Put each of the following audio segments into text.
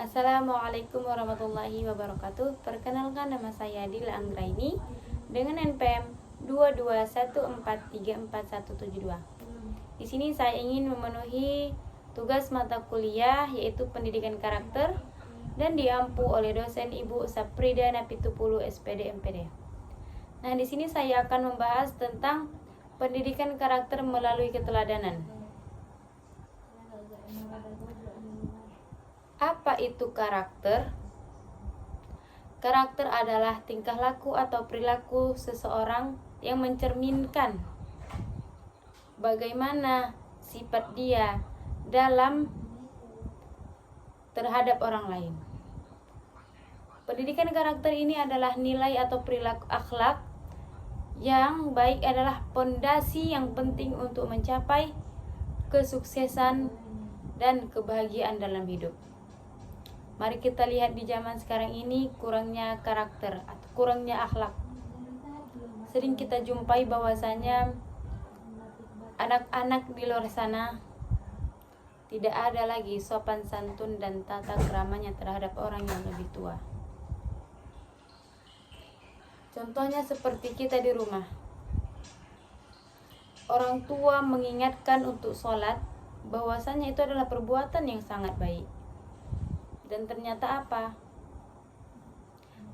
Assalamualaikum warahmatullahi wabarakatuh. Perkenalkan, nama saya Dila Anggraini dengan NPM 221434172. Di sini saya ingin memenuhi tugas mata kuliah yaitu pendidikan karakter dan diampu oleh dosen Ibu Saprida Napitupulu SPD MPD. Nah, di sini saya akan membahas tentang pendidikan karakter melalui keteladanan. Apa itu karakter? Karakter adalah tingkah laku atau perilaku seseorang yang mencerminkan bagaimana sifat dia dalam terhadap orang lain. Pendidikan karakter ini adalah nilai atau perilaku akhlak yang baik, adalah pondasi yang penting untuk mencapai kesuksesan dan kebahagiaan dalam hidup. Mari kita lihat di zaman sekarang ini kurangnya karakter atau kurangnya akhlak. Sering kita jumpai bahwasanya anak-anak di luar sana tidak ada lagi sopan santun dan tata keramanya terhadap orang yang lebih tua. Contohnya seperti kita di rumah. Orang tua mengingatkan untuk sholat, bahwasanya itu adalah perbuatan yang sangat baik. Dan ternyata apa?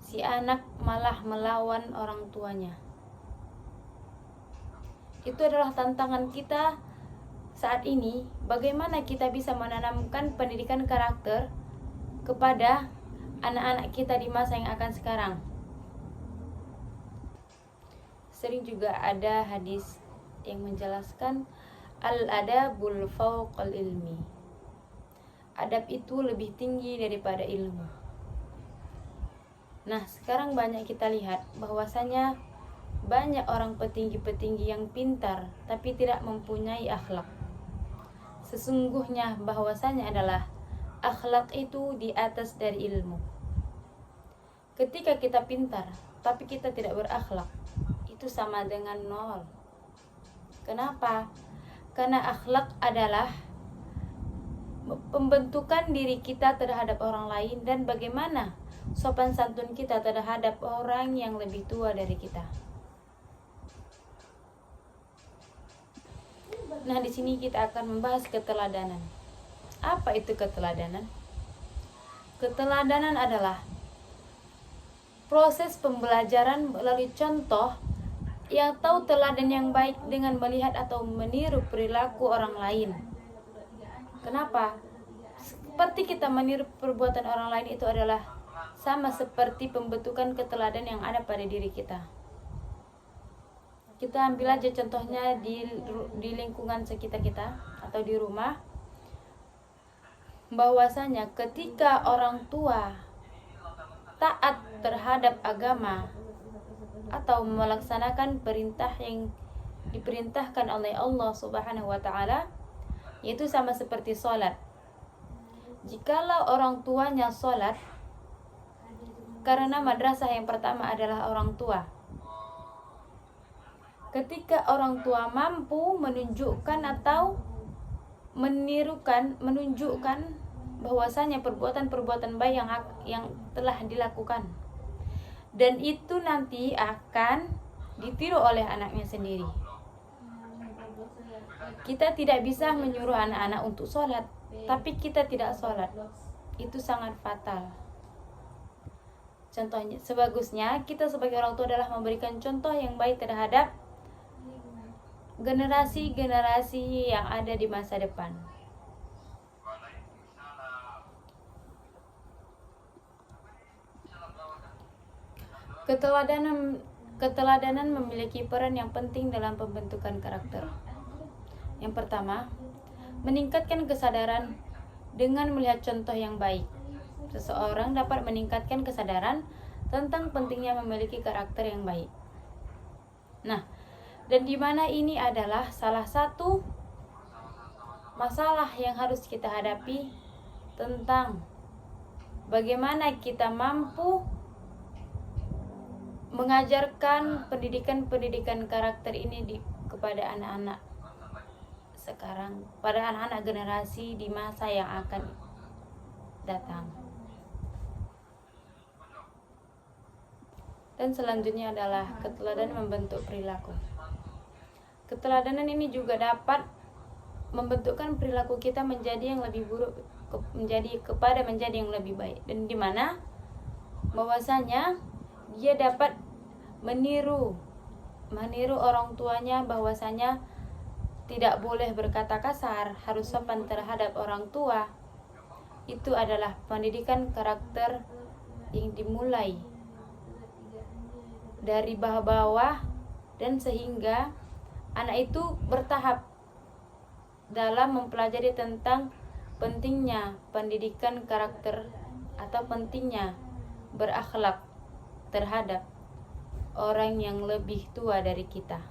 Si anak malah melawan orang tuanya. Itu adalah tantangan kita saat ini. Bagaimana kita bisa menanamkan pendidikan karakter kepada anak-anak kita di masa yang akan sekarang. Sering juga ada hadis yang menjelaskan al-adabul fawqal ilmi. Adab itu lebih tinggi daripada ilmu. Nah, sekarang banyak kita lihat bahwasanya banyak orang petinggi-petinggi yang pintar tapi tidak mempunyai akhlak. Sesungguhnya bahwasanya adalah akhlak itu di atas dari ilmu. Ketika kita pintar tapi kita tidak berakhlak, itu sama dengan nol. Kenapa? Karena akhlak adalah pembentukan diri kita terhadap orang lain dan bagaimana sopan santun kita terhadap orang yang lebih tua dari kita. Nah, di sini kita akan membahas keteladanan. Apa itu keteladanan? Keteladanan adalah proses pembelajaran melalui contoh yang tahu teladan yang baik dengan melihat atau meniru perilaku orang lain. Kenapa? Seperti kita meniru perbuatan orang lain itu adalah sama seperti pembentukan keteladan yang ada pada diri kita. Kita ambil aja contohnya di lingkungan sekitar kita atau di rumah. Bahwasanya ketika orang tua taat terhadap agama atau melaksanakan perintah yang diperintahkan oleh Allah Subhanahu wa taala, yaitu sama seperti sholat. Jikalau orang tuanya sholat, karena madrasah yang pertama adalah orang tua. Ketika orang tua mampu menunjukkan atau menunjukkan bahwasanya perbuatan-perbuatan baik yang telah dilakukan, dan itu nanti akan ditiru oleh anaknya sendiri. Kita tidak bisa menyuruh anak-anak untuk sholat, tapi kita tidak sholat. Itu sangat fatal. Contohnya, sebagusnya kita sebagai orang tua adalah memberikan contoh yang baik terhadap generasi-generasi yang ada di masa depan. Keteladanan memiliki peran yang penting dalam pembentukan karakter. Yang pertama, meningkatkan kesadaran dengan melihat contoh yang baik. Seseorang dapat meningkatkan kesadaran tentang pentingnya memiliki karakter yang baik. Nah, dan di mana ini adalah salah satu masalah yang harus kita hadapi tentang bagaimana kita mampu mengajarkan pendidikan karakter ini kepada anak-anak sekarang, pada anak-anak generasi di masa yang akan datang. Dan selanjutnya adalah keteladanan membentuk perilaku. Keteladanan ini juga dapat membentukkan perilaku kita menjadi yang lebih buruk, menjadi yang lebih baik, dan dimana bahwasanya dia dapat meniru orang tuanya, bahwasanya tidak boleh berkata kasar, harus sopan terhadap orang tua. Itu adalah pendidikan karakter yang dimulai dari bawah dan sehingga anak itu bertahap dalam mempelajari tentang pentingnya pendidikan karakter atau pentingnya berakhlak terhadap orang yang lebih tua dari kita.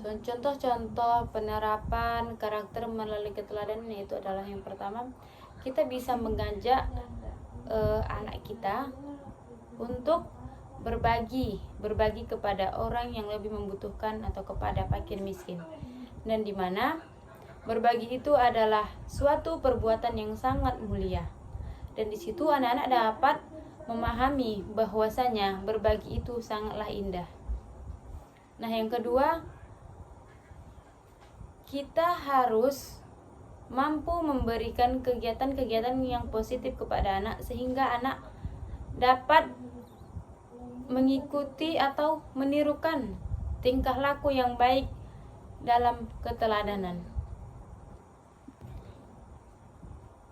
Contoh-contoh penerapan karakter melalui keteladanan yaitu adalah yang pertama, kita bisa mengajak anak kita untuk berbagi kepada orang yang lebih membutuhkan atau kepada fakir miskin, dan dimana berbagi itu adalah suatu perbuatan yang sangat mulia, dan di situ anak-anak dapat memahami bahwasanya berbagi itu sangatlah indah. Nah, yang kedua, kita harus mampu memberikan kegiatan-kegiatan yang positif kepada anak sehingga anak dapat mengikuti atau menirukan tingkah laku yang baik dalam keteladanan.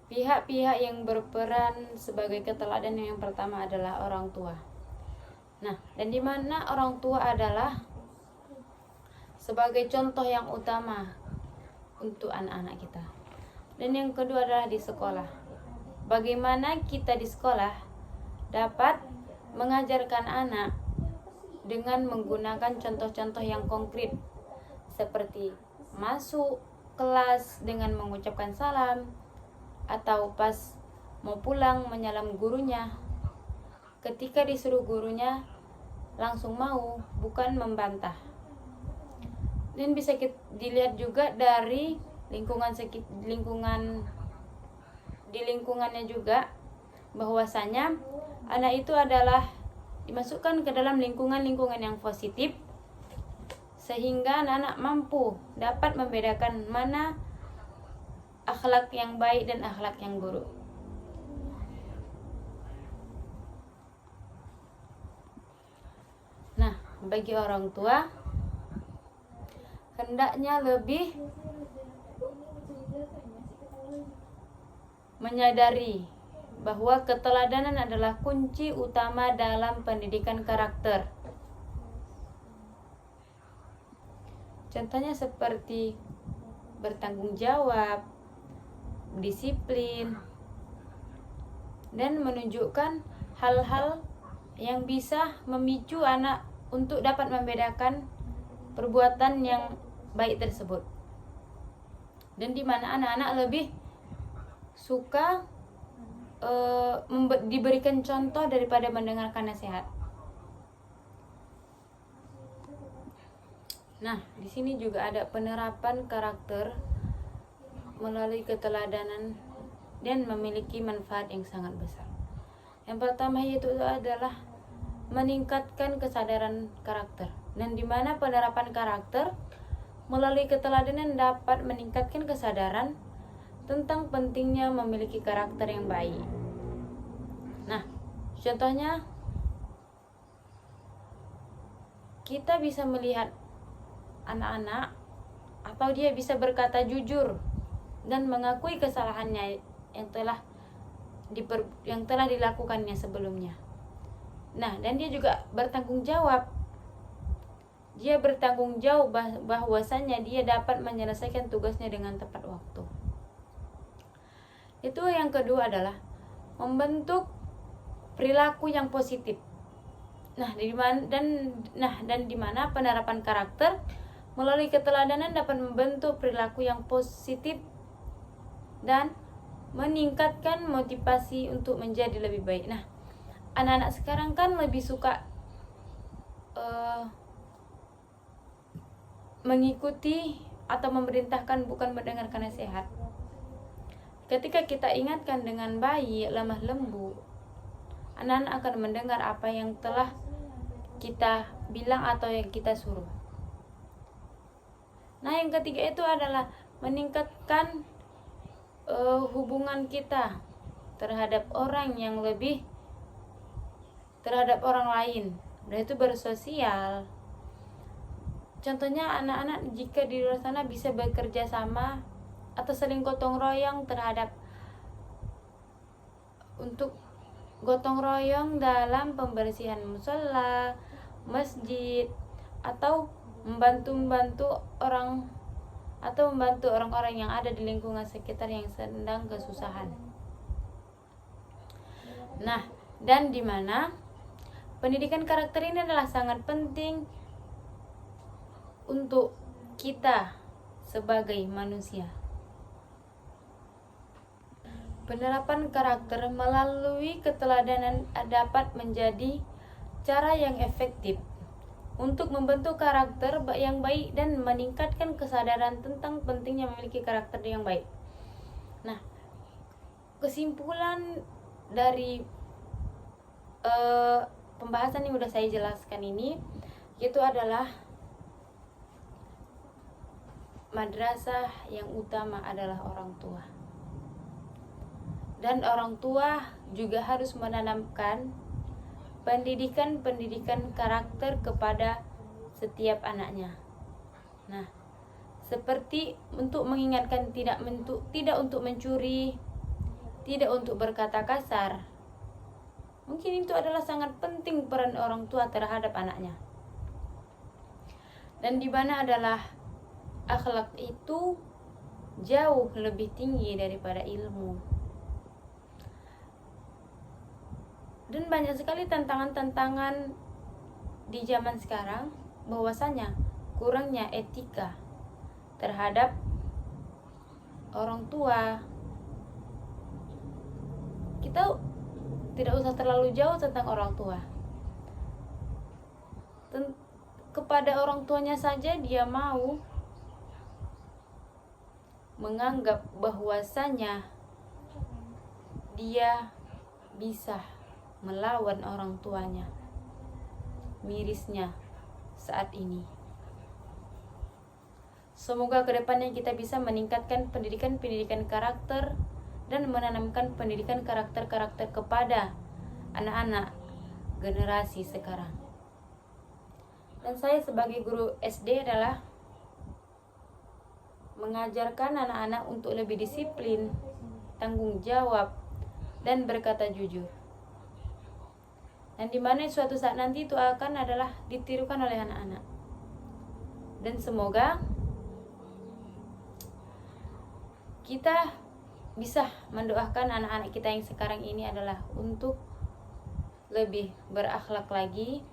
Pihak-pihak yang berperan sebagai keteladan yang pertama adalah orang tua. Nah, dan di mana orang tua adalah sebagai contoh yang utama untuk anak-anak kita. Dan yang kedua adalah di sekolah. Bagaimana kita di sekolah dapat mengajarkan anak dengan menggunakan contoh-contoh yang konkret, seperti masuk kelas dengan mengucapkan salam, atau pas mau pulang menyalam gurunya. Ketika disuruh gurunya langsung mau, bukan membantah. Dan bisa dilihat juga dari lingkungannya juga, bahwasanya anak itu adalah dimasukkan ke dalam lingkungan yang positif sehingga anak-anak mampu dapat membedakan mana akhlak yang baik dan akhlak yang buruk. Nah, bagi orang tua hendaknya lebih menyadari bahwa keteladanan adalah kunci utama dalam pendidikan karakter. Contohnya seperti bertanggung jawab, disiplin, dan menunjukkan hal-hal yang bisa memicu anak untuk dapat membedakan perbuatan yang baik tersebut. Dan di mana anak-anak lebih suka diberikan contoh daripada mendengarkan nasihat. Nah, di sini juga ada penerapan karakter melalui keteladanan dan memiliki manfaat yang sangat besar. Yang pertama yaitu adalah meningkatkan kesadaran karakter, dan di mana penerapan karakter melalui keteladanan dapat meningkatkan kesadaran tentang pentingnya memiliki karakter yang baik. Nah, contohnya kita bisa melihat anak-anak atau dia bisa berkata jujur dan mengakui kesalahannya yang telah dilakukannya sebelumnya. Nah, dan dia juga bertanggung jawab. Dia bertanggung jawab bahwasanya dia dapat menyelesaikan tugasnya dengan tepat waktu. Itu yang kedua adalah membentuk perilaku yang positif. Nah, dan di mana penerapan karakter melalui keteladanan dapat membentuk perilaku yang positif dan meningkatkan motivasi untuk menjadi lebih baik. Nah, anak-anak sekarang kan lebih suka mengikuti atau memerintahkan, bukan mendengarkan nasihat. Ketika kita ingatkan dengan baik, lemah lembut, anak-anak akan mendengar apa yang telah kita bilang atau yang kita suruh. Nah, yang ketiga itu adalah meningkatkan hubungan kita terhadap orang yang lebih, terhadap orang lain, dan itu bersosial. Contohnya anak-anak jika di luar sana bisa bekerja sama atau saling gotong royong untuk gotong royong dalam pembersihan musola, masjid, atau membantu orang-orang yang ada di lingkungan sekitar yang sedang kesusahan. Nah, dan di mana pendidikan karakter ini adalah sangat penting untuk kita sebagai manusia. Penerapan karakter melalui keteladanan dapat menjadi cara yang efektif untuk membentuk karakter yang baik dan meningkatkan kesadaran tentang pentingnya memiliki karakter yang baik. Nah, kesimpulan dari pembahasan yang sudah saya jelaskan ini itu adalah madrasah yang utama adalah orang tua. Dan orang tua juga harus menanamkan pendidikan karakter kepada setiap anaknya. Nah, seperti untuk mengingatkan tidak untuk mencuri, tidak untuk berkata kasar. Mungkin itu adalah sangat penting peran orang tua terhadap anaknya. Dan di mana adalah akhlak itu jauh lebih tinggi daripada ilmu. Dan banyak sekali tantangan-tantangan di zaman sekarang, bahwasanya kurangnya etika terhadap orang tua. Kita tidak usah terlalu jauh tentang orang tua. Kepada orang tuanya saja dia mau menganggap bahwasanya dia bisa melawan orang tuanya. Mirisnya saat ini. Semoga kedepannya kita bisa meningkatkan pendidikan karakter dan menanamkan pendidikan karakter kepada anak-anak generasi sekarang. Dan saya sebagai guru SD adalah mengajarkan anak-anak untuk lebih disiplin, tanggung jawab, dan berkata jujur. Dan di mana suatu saat nanti itu akan adalah ditirukan oleh anak-anak. Dan semoga kita bisa mendoakan anak-anak kita yang sekarang ini adalah untuk lebih berakhlak lagi.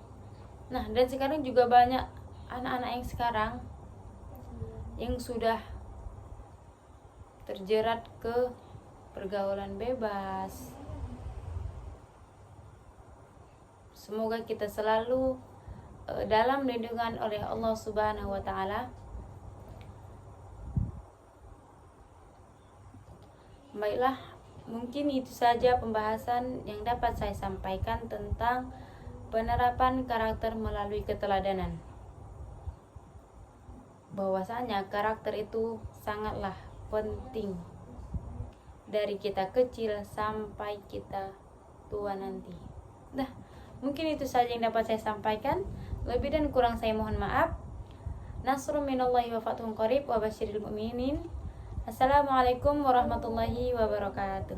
Nah, dan sekarang juga banyak anak-anak yang sekarang yang sudah terjerat ke pergaulan bebas. Semoga kita selalu dalam lindungan oleh Allah Subhanahu wa taala. Baiklah, mungkin itu saja pembahasan yang dapat saya sampaikan tentang penerapan karakter melalui keteladanan. Bahwasanya karakter itu sangatlah penting dari kita kecil sampai kita tua nanti. Nah, mungkin itu saja yang dapat saya sampaikan. Lebih dan kurang saya mohon maaf. Nasrun minallahi wa fathun qarib wa basyiril mu'minin. Assalamualaikum warahmatullahi wabarakatuh.